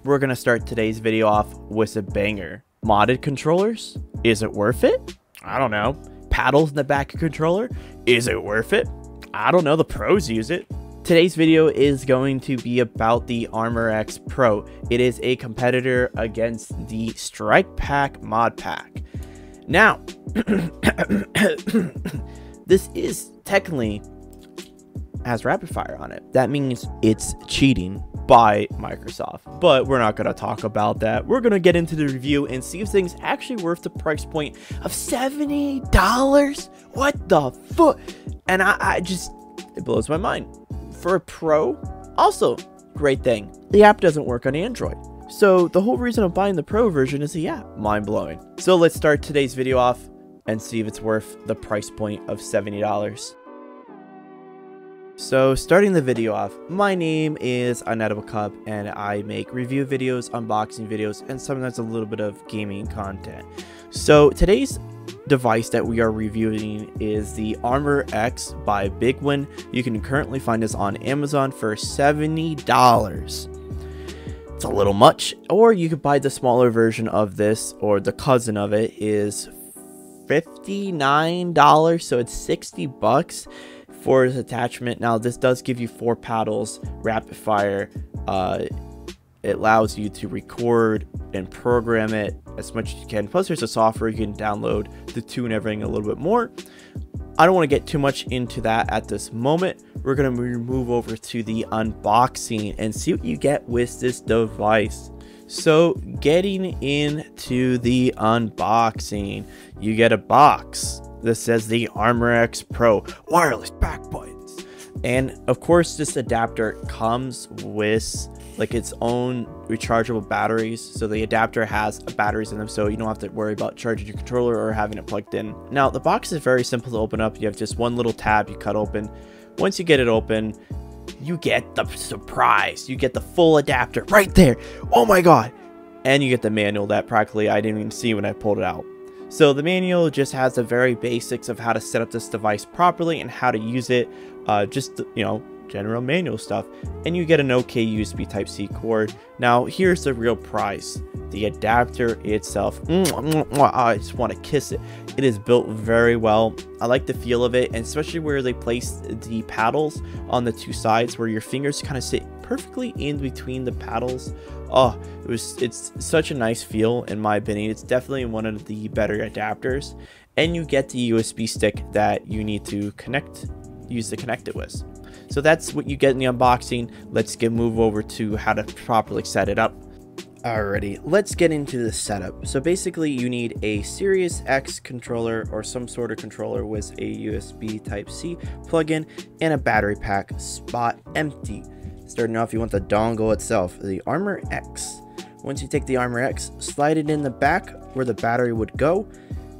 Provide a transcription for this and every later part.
we're gonna start today's video off with a banger. Modded controllers? Is it worth it? I don't know. Paddles in the back of controller? Is it worth it? I don't know, the pros use it. Today's video is going to be about the Armor X Pro. It is a competitor against the strikepack mod pack. Now, this is technically has rapid fire on it. That means it's cheating by Microsoft, but we're not going to talk about that. We're going to get into the review and see if things actually worth the price point of $70. What the fuck? And I just, it blows my mind. For a pro, also great thing. The app doesn't work on Android. So the whole reason of buying the pro version is the app. Mind blowing. So let's start today's video off and see if it's worth the price point of $70. So starting the video off, my name is Untitled Chapter and I make review videos, unboxing videos, and sometimes a little bit of gaming content. So today's device that we are reviewing is the Armor X by BIGBIG. You can currently find this on Amazon for $70. It's a little much, or you could buy the smaller version of this, or the cousin of it is $59, so it's 60 bucks for this attachment. Now this does give you 4 paddles, rapid fire. It allows you to record and program it as much as you can. Plus there's a software you can download to tune everything a little bit more. I don't want to get too much into that at this moment. We're going to move over to the unboxing and see what you get with this device. So getting into the unboxing, you get a box that says the Armor X Pro wireless back buttons. And of course this adapter comes with like its own rechargeable batteries, so the adapter has batteries in them, so you don't have to worry about charging your controller or having it plugged in. Now the box is very simple to open up. You have just one little tab you cut open. Once you get it open, you get the surprise. You get the full adapter right there. Oh my god. And you get the manual that practically I didn't even see when I pulled it out. So the manual just has the very basics of how to set up this device properly and how to use it, just, you know, general manual stuff. And you get an OK USB Type-C cord. Now here's the real prize, the adapter itself. I just want to kiss it. It is built very well. I like the feel of it, and especially where they place the paddles on the 2 sides where your fingers kind of sit perfectly in between the paddles. Oh, it's such a nice feel in my opinion. It's definitely one of the better adapters, and you get the USB stick that you need to use to connect it with. So that's what you get in the unboxing. Let's move over to how to properly set it up. Alrighty, let's get into the setup. So basically you need a Series X controller or some sort of controller with a USB Type-C plug-in and a battery pack, spot empty. Starting off, you want the dongle itself, the Armor X. Once you take the Armor X, slide it in the back where the battery would go.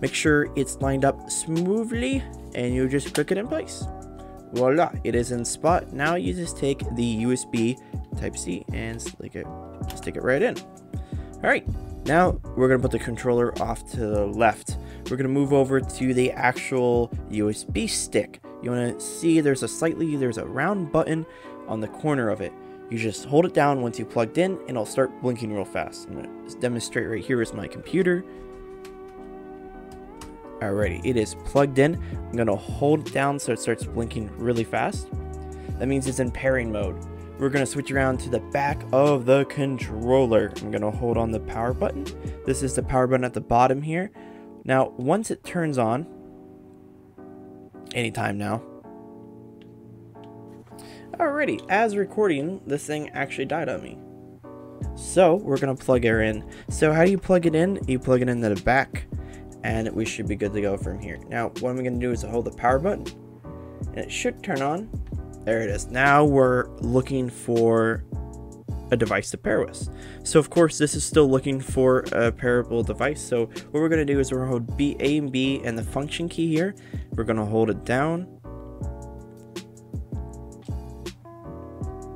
Make sure it's lined up smoothly and you just click it in place. Voila, it is in spot. Now you just take the USB Type-C and stick it right in. Alright, now we're going to put the controller off to the left. We're going to move over to the actual USB stick. You want to see there's a round button on the corner of it. You just hold it down once you plugged in and it'll start blinking real fast. I'm going to demonstrate right here is my computer. Alrighty, it is plugged in. I'm going to hold it down so it starts blinking really fast. That means it's in pairing mode. We're going to switch around to the back of the controller. I'm going to hold on the power button. This is the power button at the bottom here. Now, once it turns on, anytime now. Alrighty, as recording, this thing actually died on me. So, we're going to plug her in. So, how do you plug it in? You plug it into the back, and we should be good to go from here. Now, what I'm going to do is hold the power button, and it should turn on. There it is. Now we're looking for a device to pair with. So of course this is still looking for a pairable device. So what we're going to do is we're going to hold A and B and the function key here. We're going to hold it down.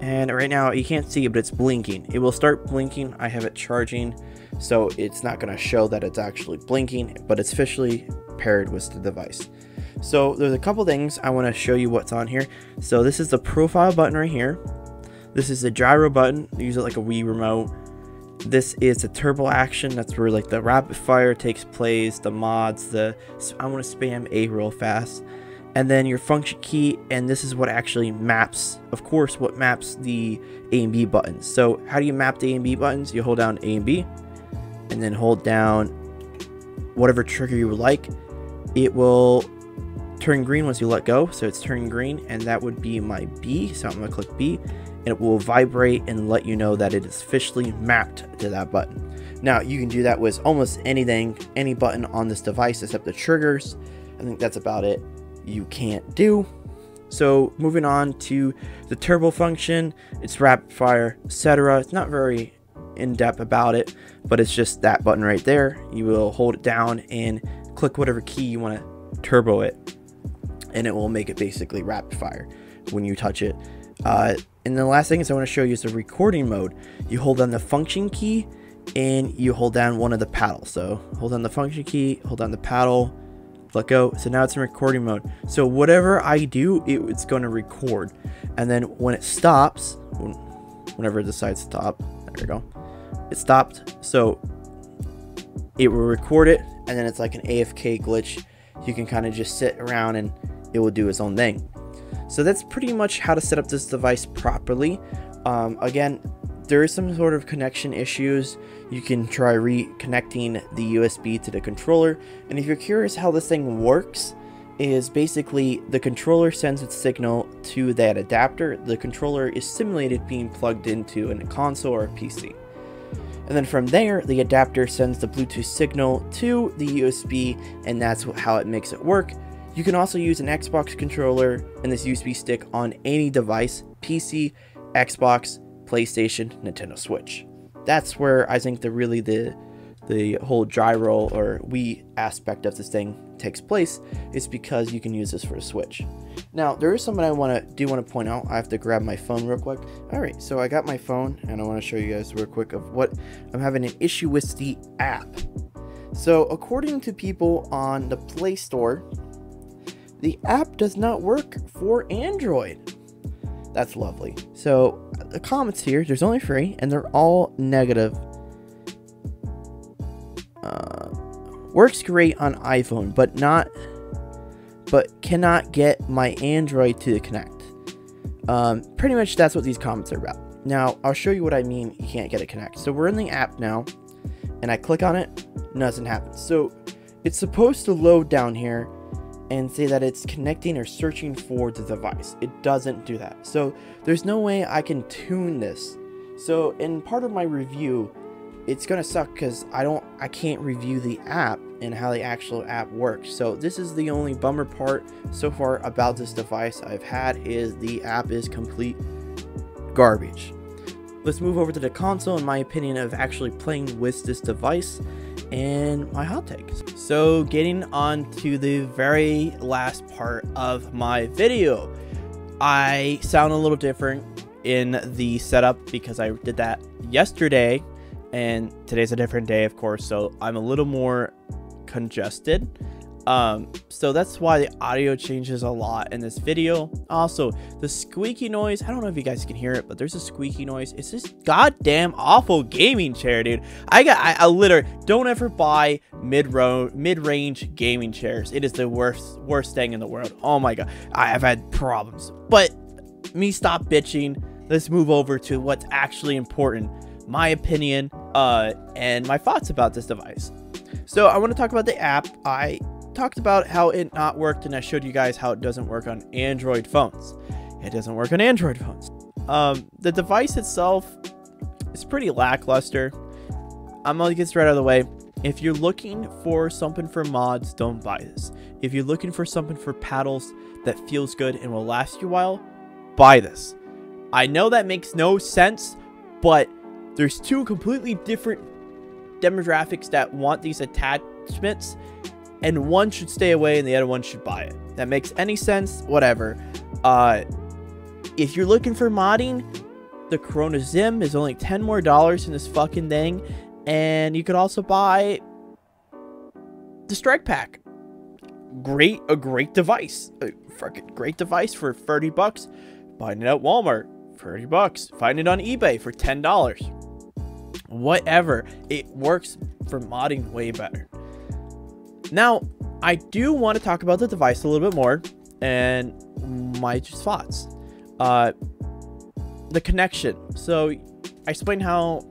And right now you can't see it, but it's blinking. It will start blinking. I have it charging, so it's not going to show that it's actually blinking, but it's officially paired with the device. So there's a couple things I want to show you what's on here. So this is the profile button right here. This is the gyro button. Use it like a Wii remote. This is the turbo action. That's where like the rapid fire takes place, the mods, the I want to spam A real fast. And then your function key, and this is what actually maps, of course, what maps the A and B buttons. So how do you map the A and B buttons? You hold down A and B, and then hold down whatever trigger you would like. It will turn green once you let go, so it's turning green, and that would be my B. So I'm gonna click B, and it will vibrate and let you know that it is officially mapped to that button. Now you can do that with almost anything, any button on this device except the triggers. I think that's about it you can't do. So moving on to the turbo function, it's rapid fire, etc. It's not very in-depth about it, but it's just that button right there. You will hold it down and click whatever key you want to turbo it, and it will make it basically rapid fire when you touch it. And the last thing is I want to show you is the recording mode. You hold down the function key and you hold down one of the paddles. So hold down the function key, hold down the paddle, let go. So now it's in recording mode. So whatever I do, it's going to record. And then when it stops, whenever it decides to stop, there we go. It stopped. So it will record it, and then it's like an AFK glitch. You can kind of just sit around and it will do its own thing. So that's pretty much how to set up this device properly. Again, there is some sort of connection issues. You can try reconnecting the USB to the controller. And if you're curious how this thing works, is basically the controller sends its signal to that adapter. The controller is simulated being plugged into a console or a PC. And then from there, the adapter sends the Bluetooth signal to the USB, and that's how it makes it work. You can also use an Xbox controller and this USB stick on any device: PC, Xbox, PlayStation, Nintendo Switch. That's where I think the whole gyro or Wii aspect of this thing takes place, is because you can use this for a Switch. Now there is something I want to point out. I have to grab my phone real quick. Alright, so I got my phone and I want to show you guys real quick of what I'm having an issue with the app. So according to people on the Play Store, the app does not work for Android. That's lovely. So the comments here, there's only 3 and they're all negative. Works great on iPhone, but cannot get my Android to connect. Pretty much that's what these comments are about. Now I'll show you what I mean you can't get it connect. So we're in the app now, and I click on it, nothing happens. So it's supposed to load down here and say that it's connecting or searching for the device. It doesn't do that. So there's no way I can tune this. So in part of my review, it's gonna suck because I can't review the app and how the actual app works. So this is the only bummer part so far about this device I've had, is the app is complete garbage. Let's move over to the console and my opinion of actually playing with this device and my hot takes. So getting on to the very last part of my video, I sound a little different in the setup because I did that yesterday and today's a different day, of course, so I'm a little more congested. So that's why the audio changes a lot in this video. Also, the squeaky noise, I don't know if you guys can hear it, but there's a squeaky noise. It's this goddamn awful gaming chair, dude. I literally don't ever buy mid-range gaming chairs. It is the worst thing in the world. Oh my god, I have had problems. But me stop bitching. Let's move over to what's actually important, my opinion and my thoughts about this device. So I want to talk about the app. I talked about how it not worked, and I showed you guys how it doesn't work on Android phones. It doesn't work on Android phones. The device itself is pretty lackluster. I'm gonna get straight out of the way. If you're looking for something for mods, don't buy this. If you're looking for something for paddles that feels good and will last you a while, buy this. I know that makes no sense, but there's 2 completely different demographics that want these attachments, and one should stay away and the other one should buy it. That makes any sense? Whatever. If you're looking for modding, the Corona Zim is only $10 more in this fucking thing, and you could also buy the strikepack. A great device. A fucking great device for 30 bucks. Buying it at Walmart, 30 bucks. Find it on eBay for $10. whatever. It works for modding way better. Now, I do want to talk about the device a little bit more and my just thoughts. The connection. So I explained how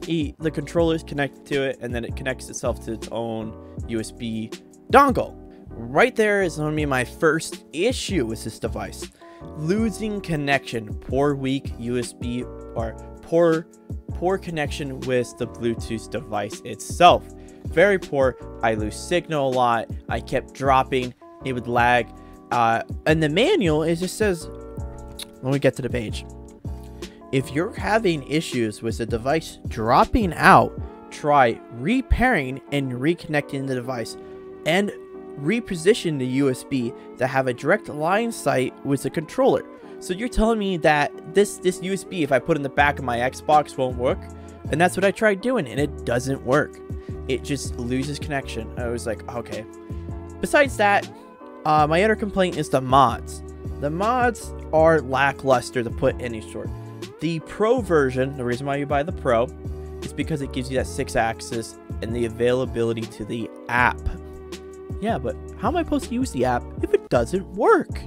the controller is connected to it, and then it connects itself to its own USB dongle. Right there is going to be my first issue with this device. Losing connection. Poor weak USB, or poor connection with the Bluetooth device itself. Very poor. I lose signal a lot. I kept dropping. It would lag. And the manual, it just says, when we get to the page, if you're having issues with the device dropping out, try repairing and reconnecting the device and reposition the USB to have a direct line sight with the controller. So you're telling me that this USB, if I put in the back of my Xbox, won't work? And that's what I tried doing, and it doesn't work. It just loses connection. I was like, okay. Besides that, my other complaint is the mods. The mods are lackluster to put any sort. The Pro version, the reason why you buy the Pro, is because it gives you that 6-axis and the availability to the app. Yeah, but how am I supposed to use the app if it doesn't work?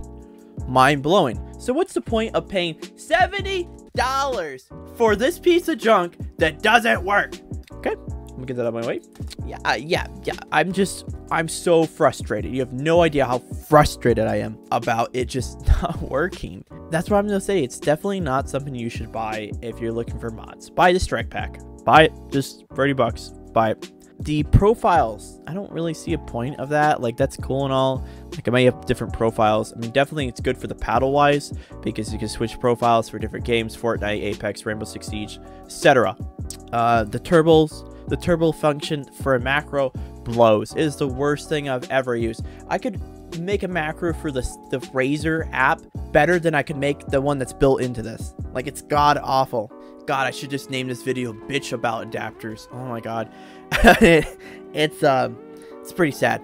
Mind-blowing. So what's the point of paying $70 for this piece of junk that doesn't work? Okay, I'm gonna get that out of my way. Yeah. I'm so frustrated. You have no idea how frustrated I am about it just not working. That's what I'm gonna say. It's definitely not something you should buy if you're looking for mods. Buy the strike pack. Buy it, just $30. Buy it. The profiles, I don't really see a point of that. Like, that's cool and all. Like, I might have different profiles. I mean, definitely it's good for the paddle wise, because you can switch profiles for different games: Fortnite, Apex, Rainbow Six Siege, etc. The turbo function for a macro blows. It is the worst thing I've ever used. I could make a macro for the Razer app better than I could make the one that's built into this. Like, it's god awful. God, I should just name this video "Bitch About Adapters." Oh my god. It's pretty sad.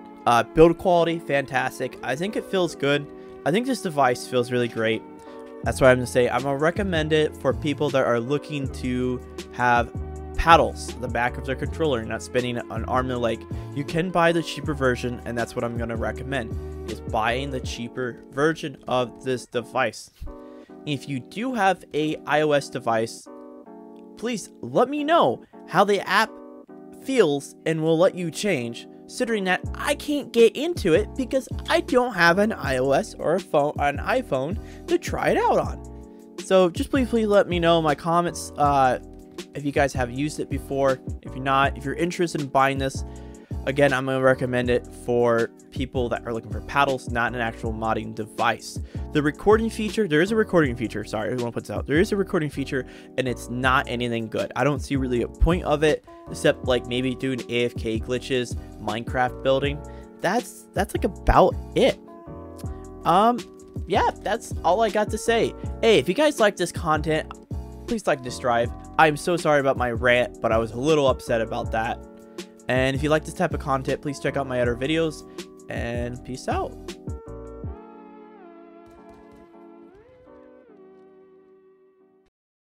Build quality, fantastic. I think it feels good. I think this device feels really great. That's what I'm gonna say. I'm gonna recommend it for people that are looking to have paddles in the back of their controller and not spending an arm and a leg. You can buy the cheaper version, and that's what I'm gonna recommend, is buying the cheaper version of this device. If you do have a iOS device, please let me know how the app feels, and we'll let you change, considering that I can't get into it because I don't have an iOS or an iPhone to try it out on. So just please let me know in my comments if you guys have used it before. If you're not, if you're interested in buying this, again, I'm going to recommend it for people that are looking for paddles, not an actual modding device. The recording feature, there is a recording feature. Sorry, I want to put this out. There is a recording feature, and it's not anything good. I don't see really a point of it, except like maybe doing AFK glitches, Minecraft building. That's like about it. Yeah, that's all I got to say. Hey, if you guys like this content, please like this drive. I'm so sorry about my rant, but I was a little upset about that. And if you like this type of content, please check out my other videos, and peace out.